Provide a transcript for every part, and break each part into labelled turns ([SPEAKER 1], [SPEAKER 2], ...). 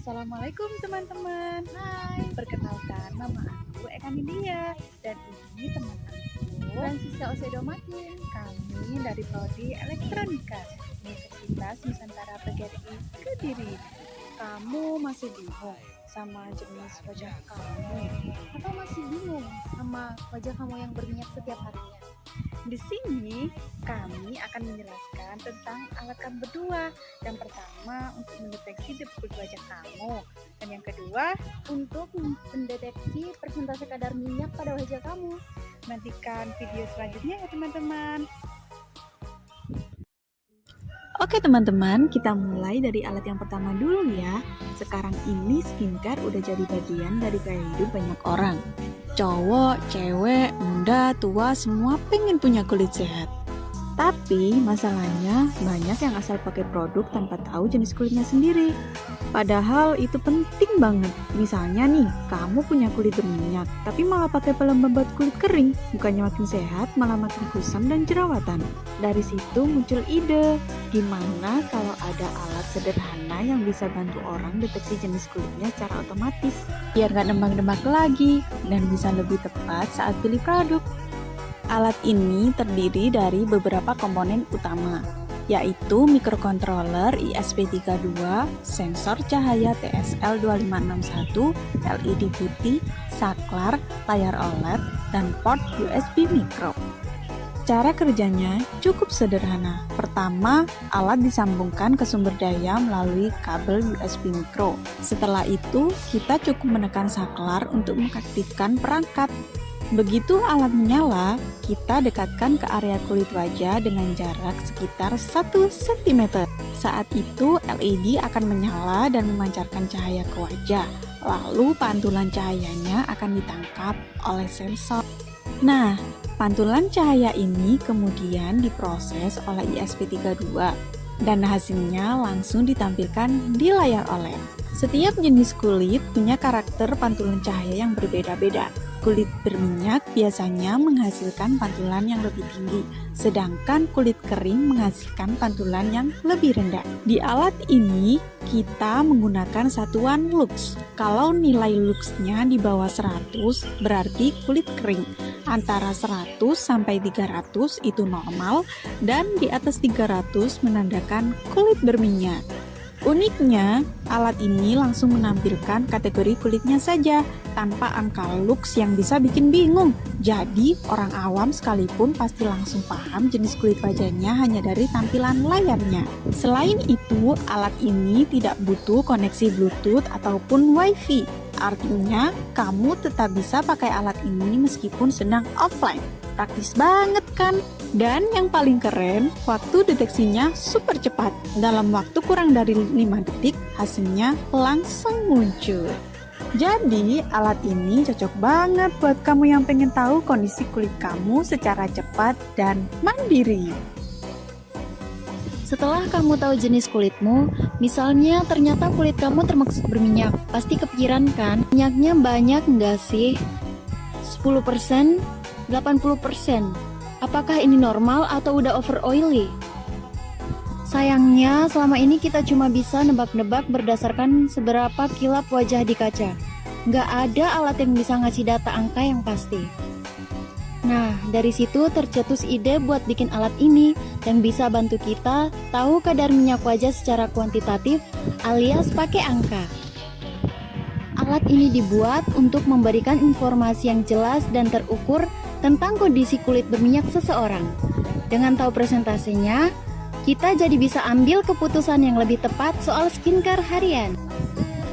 [SPEAKER 1] Assalamualaikum teman-teman. Hai, perkenalkan nama aku Eka Nindya dan ini teman aku Francisca Osedo Makin. Kami dari Prodi Elektronika Universitas Nusantara PGRI Kediri. Kamu masih bingung sama jenis wajah kamu atau masih bingung sama wajah kamu yang berminyak setiap harinya? Di sini kami akan menjelaskan tentang alat kami berdua. Yang pertama untuk mendeteksi debu wajah kamu, dan yang kedua untuk mendeteksi persentase kadar minyak pada wajah kamu. Nantikan video selanjutnya ya teman-teman. Oke teman-teman, kita mulai dari alat yang pertama dulu ya. Sekarang ini skincare udah jadi bagian dari gaya hidup banyak orang. Cowok, cewek, muda, tua, semua pengen punya kulit sehat. Tapi masalahnya banyak yang asal pakai produk tanpa tahu jenis kulitnya sendiri. Padahal itu penting banget. Misalnya nih, kamu punya kulit berminyak, tapi malah pakai pelembab kulit kering. Bukannya makin sehat, malah makin kusam dan jerawatan. Dari situ muncul ide, gimana kalau ada alat sederhana yang bisa bantu orang deteksi jenis kulitnya secara otomatis, biar gak nebak-nebak lagi, dan bisa lebih tepat saat pilih produk. Alat ini terdiri dari beberapa komponen utama, yaitu microcontroller ISP32, sensor cahaya TSL2561, LED putih, saklar, layar OLED, dan port USB micro. Cara kerjanya cukup sederhana. Pertama, alat disambungkan ke sumber daya melalui kabel USB micro. Setelah itu, kita cukup menekan saklar untuk mengaktifkan perangkat. Begitu alat menyala, kita dekatkan ke area kulit wajah dengan jarak sekitar 1 cm. Saat itu LED akan menyala dan memancarkan cahaya ke wajah. Lalu pantulan cahayanya akan ditangkap oleh sensor. Nah, pantulan cahaya ini kemudian diproses oleh ISP32 dan hasilnya langsung ditampilkan di layar OLED. Setiap jenis kulit punya karakter pantulan cahaya yang berbeda-beda. Kulit berminyak biasanya menghasilkan pantulan yang lebih tinggi, sedangkan kulit kering menghasilkan pantulan yang lebih rendah. Di alat ini, kita menggunakan satuan lux. Kalau nilai luxnya di bawah 100, berarti kulit kering. Antara 100 sampai 300 itu normal, dan di atas 300 menandakan kulit berminyak. Uniknya, alat ini langsung menampilkan kategori kulitnya saja, tanpa angka lux yang bisa bikin bingung. Jadi, orang awam sekalipun pasti langsung paham jenis kulit wajahnya hanya dari tampilan layarnya. Selain itu, alat ini tidak butuh koneksi Bluetooth ataupun Wi-Fi. Artinya, kamu tetap bisa pakai alat ini meskipun sedang offline. Praktis banget kan? Dan yang paling keren, waktu deteksinya super cepat. Dalam waktu kurang dari 5 detik, hasilnya langsung muncul. Jadi, alat ini cocok banget buat kamu yang pengen tahu kondisi kulit kamu secara cepat dan mandiri.
[SPEAKER 2] Setelah kamu tahu jenis kulitmu, misalnya ternyata kulit kamu termaksud berminyak, pasti kepikiran kan, minyaknya banyak nggak sih? 10%? 80%? Apakah ini normal atau udah over oily? Sayangnya, selama ini kita cuma bisa nebak-nebak berdasarkan seberapa kilap wajah di kaca. Nggak ada alat yang bisa ngasih data angka yang pasti. Nah, dari situ tercetus ide buat bikin alat ini yang bisa bantu kita tahu kadar minyak wajah secara kuantitatif alias pakai angka. Alat ini dibuat untuk memberikan informasi yang jelas dan terukur tentang kondisi kulit berminyak seseorang. Dengan tahu presentasenya, kita jadi bisa ambil keputusan yang lebih tepat soal skincare harian.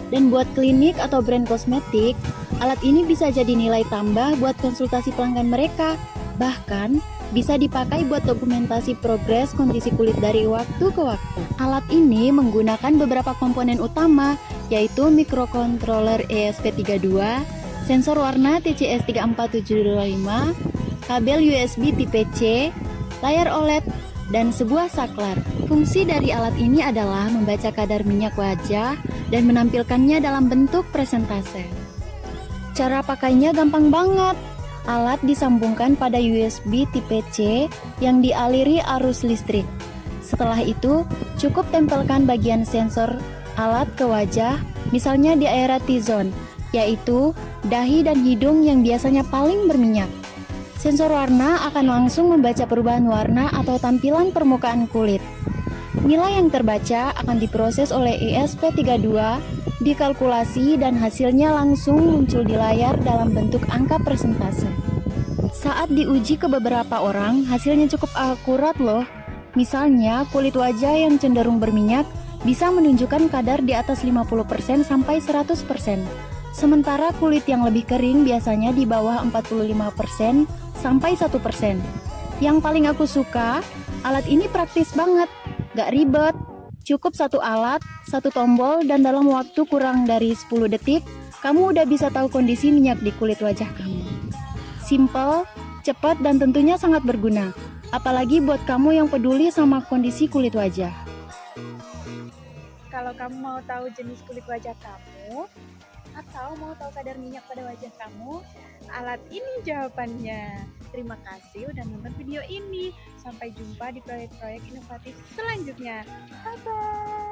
[SPEAKER 2] Dan buat klinik atau brand kosmetik, alat ini bisa jadi nilai tambah buat konsultasi pelanggan mereka. Bahkan, bisa dipakai buat dokumentasi progres kondisi kulit dari waktu ke waktu. Alat ini menggunakan beberapa komponen utama, yaitu microcontroller ESP32, sensor warna TCS34725, kabel USB tipe C, layar OLED, dan sebuah saklar. Fungsi dari alat ini adalah membaca kadar minyak wajah dan menampilkannya dalam bentuk presentase. Cara pakainya gampang banget. Alat disambungkan pada USB tipe C yang dialiri arus listrik. Setelah itu, cukup tempelkan bagian sensor alat ke wajah Misalnya di area T-zone, yaitu dahi dan hidung yang biasanya paling berminyak. Sensor warna akan langsung membaca perubahan warna atau tampilan permukaan kulit. Nilai yang terbaca akan diproses oleh ESP32, dikalkulasi dan hasilnya langsung muncul di layar dalam bentuk angka persentase. Saat diuji ke beberapa orang, hasilnya cukup akurat loh. Misalnya, kulit wajah yang cenderung berminyak bisa menunjukkan kadar di atas 50% sampai 100%. Sementara kulit yang lebih kering biasanya di bawah 45% sampai 1%. Yang paling aku suka, alat ini praktis banget, gak ribet. Cukup satu alat, satu tombol, dan dalam waktu kurang dari 10 detik, kamu udah bisa tahu kondisi minyak di kulit wajah kamu. Simple, cepat, dan tentunya sangat berguna. Apalagi buat kamu yang peduli sama kondisi kulit wajah.
[SPEAKER 1] Kalau kamu mau tahu jenis kulit wajah kamu, atau mau tahu kadar minyak pada wajah kamu, alat ini jawabannya. Terima kasih udah nonton video ini. Sampai jumpa di proyek-proyek inovatif selanjutnya. Bye-bye.